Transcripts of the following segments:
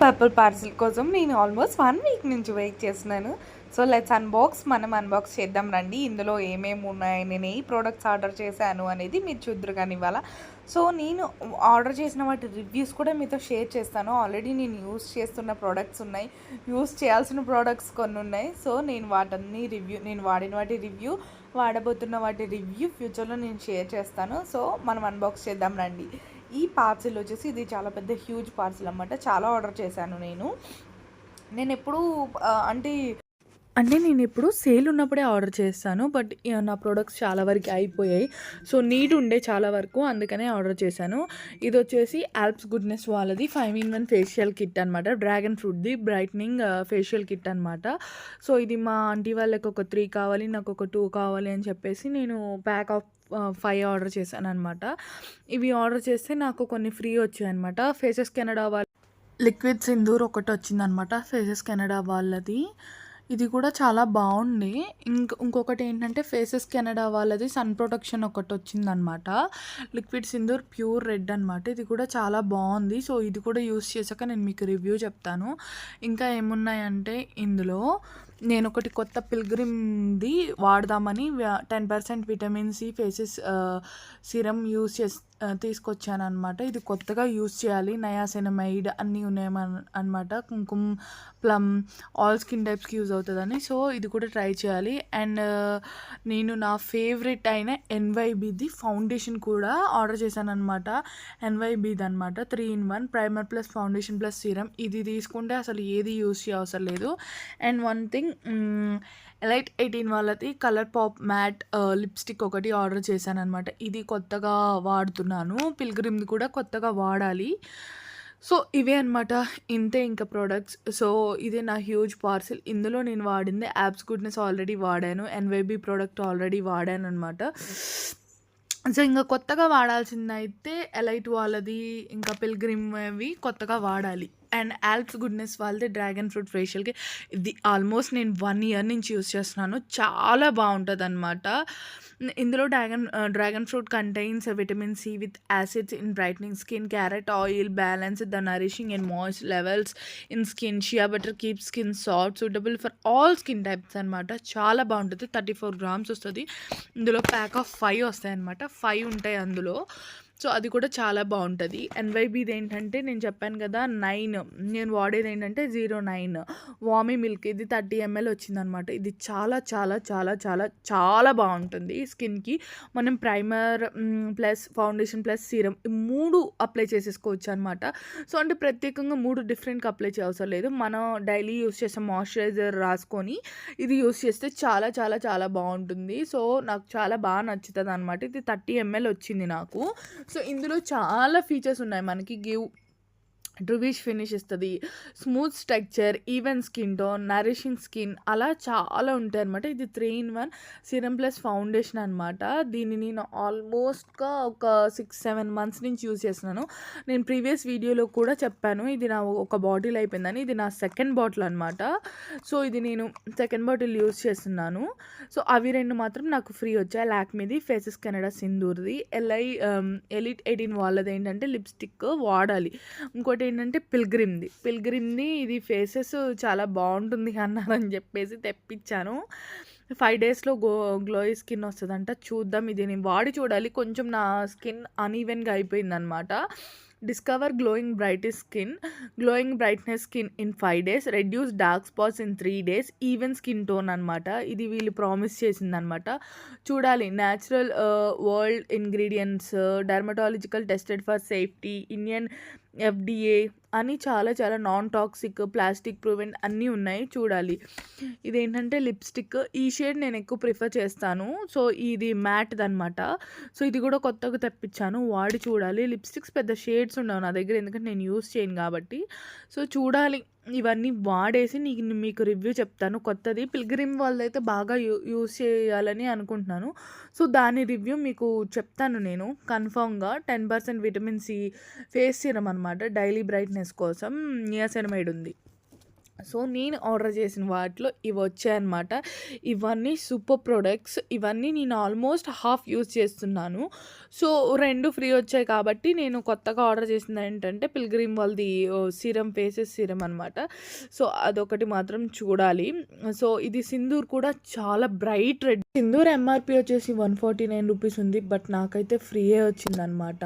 Purple parcel కోసం నేను almost 1 week నుంచి వెయిట్ చేస్తున్నాను. సో, లెట్స్ మనం అన్బాక్స్ చేద్దాం రండి. ఇందులో ఏమేమి ఉన్నాయి, నేను ఏ ప్రొడక్ట్స్ ఆర్డర్ చేశాను అనేది మీరు చూద్దురు కానీ ఇవాళ. సో, నేను ఆర్డర్ చేసిన వాటి రివ్యూస్ కూడా మీతో షేర్ చేస్తాను. ఆల్రెడీ నేను యూజ్ చేస్తున్న ప్రొడక్ట్స్ ఉన్నాయి. యూజ్ చేయాల్సిన ప్రొడక్ట్స్ కొన్ని ఉన్నాయి. సో, నేను వాడిన వాటి రివ్యూ, వాడబోతున్న వాటి రివ్యూ ఫ్యూచర్‌లో నేను షేర్ చేస్తాను. సో, మనం అన్బాక్స్ చేద్దాం రండి. ఈ పార్సిల్ వచ్చేసి ఇది చాలా పెద్ద హ్యూజ్ పార్సిల్ అనమాట. చాలా ఆర్డర్ చేశాను నేను. నేనెప్పుడూ అంటే నేనెప్పుడు సేల్ ఉన్నప్పుడే ఆర్డర్ చేస్తాను. బట్ నా ప్రొడక్ట్స్ చాలా వరకు అయిపోయాయి. సో, నీడ్ ఉండే చాలా వరకు, అందుకనే ఆర్డర్ చేశాను. ఇదొచ్చేసి ఆల్ప్స్ గుడ్నెస్ వాళ్ళది 5-in-1 ఫేషియల్ కిట్ అనమాట. డ్రాగన్ ఫ్రూట్‌ది బ్రైట్నింగ్ ఫేషియల్ కిట్ అనమాట. సో, ఇది మా ఆంటీ వాళ్ళకి ఒక 3 కావాలి, నాకు ఒక 2 కావాలి అని చెప్పేసి నేను ప్యాక్ ఆఫ్ 5 ఆర్డర్ చేశాననమాట. ఇవి ఆర్డర్ చేస్తే నాకు కొన్ని ఫ్రీ వచ్చాయనమాట. ఫేసెస్ కెనడా లిక్విడ్ సింధూర్ ఒకటొచ్చిందనమాట. ఫేసెస్ కెనడా వాళ్ళది. ఇది కూడా చాలా బాగుంది. ఇంకొకటి ఏంటంటే ఫేసెస్ కెనడా వాళ్ళది సన్ ప్రొటెక్షన్ ఒకటొచ్చిందనమాట. లిక్విడ్ సింధూర్ ప్యూర్ రెడ్ అనమాట. ఇది కూడా చాలా బాగుంది. సో, ఇది కూడా యూస్ చేశాక నేను మీకు రివ్యూ చెప్తాను. ఇంకా ఏమున్నాయంటే ఇందులో నేనొకటి కొత్త పిల్గ్రిమ్‌ది వాడదామని 10% విటమిన్ సి ఫేసెస్ సీరమ్ తీసుకొచ్చాననమాట. ఇది కొత్తగా యూజ్ చేయాలి. నయాసినమైడ్ అన్నీ ఉన్నాయి అనమాట. కుంకుమ, ప్లమ్, ఆల్ స్కిన్ టైప్స్‌కి యూజ్ అవుతదని. సో, ఇది కూడా ట్రై చేయాలి. అండ్ నేను నా ఫేవరెట్ అయిన ఎన్వైబీది ఫౌండేషన్ కూడా ఆర్డర్ చేశాననమాట. ఎన్వైబీది అనమాట. 3-in-1 primer plus foundation plus serum. ఇది తీసుకుంటే అసలు ఏది యూజ్ చేయవసరం లేదు. అండ్ వన్ థింగ్, ఎలైట్ 18 వాళ్ళది కలర్ పాప్ మ్యాట్ లిప్స్టిక్ ఒకటి ఆర్డర్ చేశాననమాట. ఇది కొత్తగా వాడుతున్నాను. పిల్గ్రిమ్‌ది కూడా కొత్తగా వాడాలి. సో, ఇవే అనమాట. ఇంతే ఇంకా ప్రొడక్ట్స్. సో, ఇదే నా హ్యూజ్ పార్సిల్. ఇందులో నేను వాడింది యాప్స్ గుడ్నెస్ ఆల్రెడీ వాడాను. ఎన్వైబీ ప్రోడక్ట్ ఆల్రెడీ వాడాననమాట. సో, ఇంక కొత్తగా వాడాల్సిందయితే ఎలైట్ వాళ్ళది, ఇంకా పిల్గ్రిమ్‌వి కొత్తగా వాడాలి. అండ్ ఆల్ప్స్ గుడ్నెస్ వాళ్ళది డ్రాగన్ ఫ్రూట్ ఫేషియల్‌కి ఇది ఆల్మోస్ట్ నేను 1 ఇయర్ నుంచి యూజ్ చేస్తున్నాను. చాలా బాగుంటుందన్నమాట. ఇందులో dragon fruit contains vitamin C with acids in brightening skin, carrot oil balance the nourishing and moist levels in skin, shea butter keep skin soft, suitable for all skin types అనమాట. చాలా బాగుంటుంది. 34 grams వస్తుంది. ఇందులో pack of 5 వస్తాయన్నమాట. 5 ఉంటాయి అందులో. So, అది కూడా చాలా బాగుంటుంది. ఎన్వైబీది ఏంటంటే నేను చెప్పాను కదా 9, నేను వాడేది ఏంటంటే 09 వామీ మిల్క్. ఇది 30 ml వచ్చిందనమాట. ఇది చాలా చాలా చాలా చాలా చాలా బాగుంటుంది స్కిన్కి. మనం primer plus foundation plus serum ఈ 3 అప్లై చేసేసుకోవచ్చు అనమాట. సో, అంటే ప్రత్యేకంగా 3 డిఫరెంట్గా అప్లై చేయవసరం లేదు. మనం డైలీ యూస్ చేసే మాయిశ్చరైజర్ రాసుకొని ఇది యూస్ చేస్తే చాలా చాలా చాలా బాగుంటుంది. సో, నాకు చాలా బాగా నచ్చుతుంది అనమాట. ఇది 30 ml వచ్చింది నాకు. సో, ఇందులో చాలా ఫీచర్స్ ఉన్నాయి మనకి. డ్రూవిష్ ఫినిష్ ఇస్తుంది, smooth structure, even skin tone, nourishing skin, అలా చాలా ఉంటాయి అనమాట. ఇది 3-in-1 సీరమ్ ప్లస్ ఫౌండేషన్ అనమాట. దీన్ని నేను ఆల్మోస్ట్గా ఒక 6-7 months నుంచి యూజ్ చేస్తున్నాను. నేను ప్రీవియస్ వీడియోలో కూడా చెప్పాను ఇది నా ఒక బాటిల్ అయిపోయిందని. ఇది నా సెకండ్ బాటిల్ అనమాట. సో, ఇది నేను సెకండ్ బాటిల్ యూజ్ చేస్తున్నాను. సో, అవి 2 మాత్రం నాకు ఫ్రీ వచ్చాయి. లాక్మీది ఫేసెస్ కెనడా సింధూర్ది, ఎలిట్ 18 వాళ్ళది ఏంటంటే లిప్స్టిక్ వాడాలి. ఇంకోటి ఏంటంటే పిల్గ్రిమ్‌ది ఇది ఫేసెస్ చాలా బాగుంటుంది అన్నారని చెప్పేసి తెప్పించాను. 5 daysలో గ్లోయి స్కిన్ వస్తుందంట. చూద్దాం, ఇది నేను వాడి చూడాలి. కొంచెం నా స్కిన్ అన్ఈవెన్గా అయిపోయిందనమాట. Discover glowing brightness skin in 5 days, reduce dark spots in 3 days, even skin tone అనమాట. ఇది వీళ్ళు ప్రామిస్ చేసిందనమాట. చూడాలి. Natural world ingredients, dermatological tested for safety, Indian FDA అని చాలా చాలా నాన్ టాక్సిక్, ప్లాస్టిక్ ప్రూవెన్ అన్నీ ఉన్నాయి. చూడాలి. ఇదేంటంటే లిప్స్టిక్. ఈ షేడ్ నేను ఎక్కువ ప్రిఫర్ చేస్తాను. సో, ఇది మ్యాట్‌ది అనమాట. సో, ఇది కూడా కొత్తగా తెప్పించాను. వాడి చూడాలి. లిప్స్టిక్స్ పెద్ద షేడ్స్ ఉండవు నా దగ్గర, ఎందుకంటే నేను యూజ్ చేయను కాబట్టి. సో, చూడాలి. ఇవన్నీ వాడేసి మీకు రివ్యూ చెప్తాను. కొత్తది పిల్గ్రిమ్ వాళ్ళదైతే బాగా యూజ్ చేయాలని అనుకుంటున్నాను. సో, దాని రివ్యూ మీకు చెప్తాను నేను కన్ఫర్మ్‌గా. 10% విటమిన్ సి ఫేస్ సీరమ్ అనమాట. డైలీ బ్రైట్నెస్ కోసం నియాసినమైడ్ ఉంది. సో, నేను ఆర్డర్ చేసిన వాటిలో ఇవొచ్చాయన్నమాట. ఇవన్నీ సూపర్ ప్రొడక్ట్స్. ఇవన్నీ నేను ఆల్మోస్ట్ హాఫ్ యూజ్ చేస్తున్నాను. సో, 2 ఫ్రీ వచ్చాయి కాబట్టి నేను కొత్తగా ఆర్డర్ చేసిందేంటంటే పిల్గ్రిమ్ వాళ్ళది సీరమ్ ఫేసెస్ సీరమ్ అనమాట. సో, అదొకటి మాత్రం చూడాలి. సో, ఇది సింధూర్ కూడా చాలా బ్రైట్ రెడ్. సింధూర్ ఎంఆర్‌పీ వచ్చేసి ₹149 ఉంది. బట్ నాకైతే ఫ్రీయే వచ్చిందనమాట.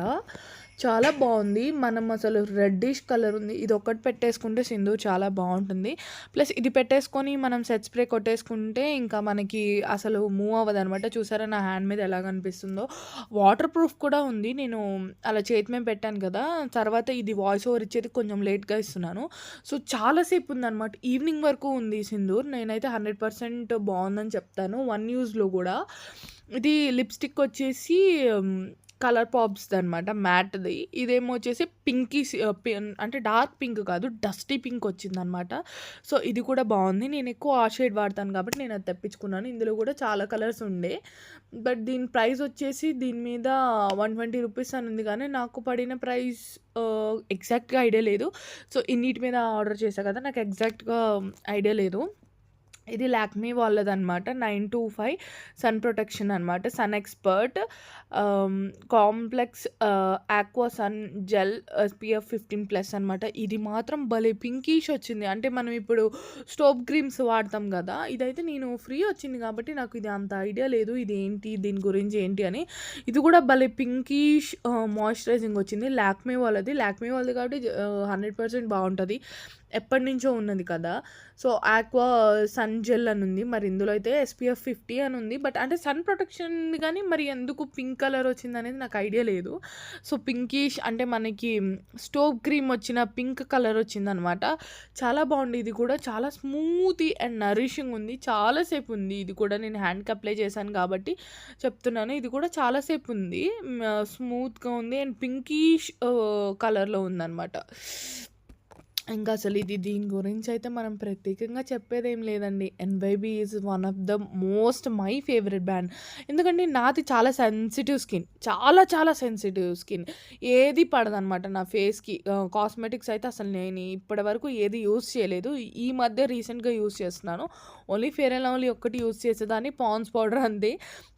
చాలా బాగుంది. మనం అసలు రెడ్డిష్ కలర్ ఉంది. ఇది ఒక్కటి పెట్టేసుకుంటే సింధూర్ చాలా బాగుంటుంది. ప్లస్ ఇది పెట్టేసుకొని మనం సెట్ స్ప్రే కొట్టేసుకుంటే ఇంకా మనకి అసలు మూవ్ అవ్వదనమాట. చూసారా నా హ్యాండ్ మీద ఎలా కనిపిస్తుందో. వాటర్ ప్రూఫ్ కూడా ఉంది. నేను అలా చేతి మీద పెట్టాను కదా! తర్వాత ఇది వాయిస్ ఓవర్ ఇచ్చేది కొంచెం లేట్‌గా ఇస్తున్నాను. సో, చాలా సేపు ఉందనమాట. ఈవినింగ్ వరకు ఉంది సింధూర్. నేనైతే 100% బాగుందని చెప్తాను. 1 యూజ్‌లో కూడా. ఇది లిప్‌స్టిక్ వచ్చేసి కలర్ పాప్స్‌దనమాట మ్యాట్‌ది. ఇదేమో వచ్చేసి అంటే డార్క్ పింక్ కాదు, డస్టీ పింక్ వచ్చిందనమాట. సో, ఇది కూడా బాగుంది. నేను ఎక్కువ ఆ షేడ్ వాడతాను కాబట్టి నేను అది తెప్పించుకున్నాను. ఇందులో కూడా చాలా కలర్స్ ఉండే. బట్ దీని ప్రైస్ వచ్చేసి దీని మీద ₹120 అని ఉంది కానీ నాకు పడిన ప్రైస్ ఎగ్జాక్ట్‌గా ఐడియా లేదు. సో, ఇన్నిటి మీద ఆర్డర్ చేశా కదా! నాకు ఎగ్జాక్ట్‌గా ఐడియా లేదు. ఇది లాక్మీ వాళ్ళదనమాట. 925 సన్ ప్రొటెక్షన్ అనమాట. Sun expert complex aqua sun gel SPF 15+ అనమాట. ఇది మాత్రం భలే పింకిష్ వచ్చింది. అంటే మనం ఇప్పుడు స్టోప్ క్రీమ్స్ వాడతాం కదా! ఇదైతే నేను ఫ్రీ వచ్చింది కాబట్టి నాకు ఇది అంత ఐడియా లేదు. ఇదేంటి దీని గురించి ఏంటి అని. ఇది కూడా భలే పింకిష్ మాయిశ్చరైజింగ్ వచ్చింది. లాక్మీ వాళ్ళది. లాక్మీ వాళ్ళది కాబట్టి 100% బాగుంటుంది. ఎప్పటినుంచో ఉన్నది కదా! సో, ఆక్వా సన్ జెల్ అని ఉంది. మరి ఇందులో అయితే SPF 50 అని ఉంది. బట్ అంటే సన్ ప్రొటెక్షన్ ఉంది కానీ మరి ఎందుకు పింక్ కలర్ వచ్చిందనేది నాకు ఐడియా లేదు. సో, పింకిష్ అంటే మనకి స్టోవ్ క్రీమ్ వచ్చిన పింక్ కలర్ వచ్చిందనమాట. చాలా బాగుంది. ఇది కూడా చాలా స్మూతీ అండ్ నరిషింగ్ ఉంది. చాలా సేపు ఉంది. ఇది కూడా నేను హ్యాండ్‌కి అప్లై చేశాను కాబట్టి చెప్తున్నాను. ఇది కూడా చాలా సేపు ఉంది. స్మూత్‌గా ఉంది అండ్ పింకిష్ కలర్‌లో ఉందనమాట. ఇంకా అసలు దీని గురించి అయితే మనం ప్రత్యేకంగా చెప్పేదేం లేదండి. ఎన్‌వైబీ is one of the my favourite brand. ఎందుకంటే నాది చాలా సెన్సిటివ్ స్కిన్. చాలా చాలా సెన్సిటివ్ స్కిన్. ఏది పడదనమాట నా ఫేస్‌కి. కాస్మెటిక్స్ అయితే అసలు నేను ఇప్పటివరకు ఏది యూజ్ చేయలేదు. ఈ మధ్య రీసెంట్‌గా యూజ్ చేస్తున్నాను. ఓన్లీ ఫెయిర్ అండ్ లవ్లీ ఒక్కటి యూజ్ చేసేదాన్ని. పాండ్స్ పౌడర్ అంతే.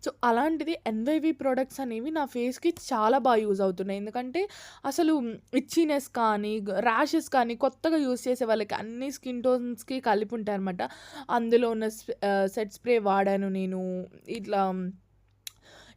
సో, అలాంటిది ఎన్‌వైబీ ప్రొడక్ట్స్ అనేవి నా ఫేస్‌కి చాలా బాగా యూజ్ అవుతున్నాయి. ఎందుకంటే అసలు ఇచ్చింెనెస్ కానీ, ర్యాషెస్ కానీ కొత్తగా యూజ్ చేసే వాళ్ళకి అన్ని స్కిన్ టోన్స్‌కి కలిపి ఉంటాయనమాట. అందులో ఉన్న సెట్ స్ప్రే వాడాను నేను. ఇట్లా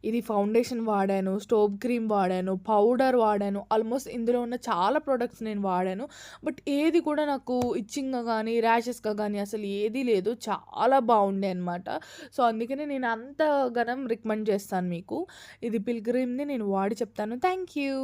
ఇది ఫౌండేషన్ వాడాను, స్టోవ్ క్రీమ్ వాడాను, పౌడర్ వాడాను. ఆల్మోస్ట్ ఇందులో ఉన్న చాలా ప్రొడక్ట్స్ నేను వాడాను. బట్ ఏది కూడా నాకు ఇచ్చింగ్‌గా గానీ, ర్యాషెస్‌గా గానీ అసలు ఏదీ లేదు. చాలా బాగుండే అనమాట. సో, అందుకనే నేను అంతగనం రికమెండ్ చేస్తాను మీకు. ఇది పిల్గ్రిమ్‌ది నేను వాడి చెప్తాను. Thank you.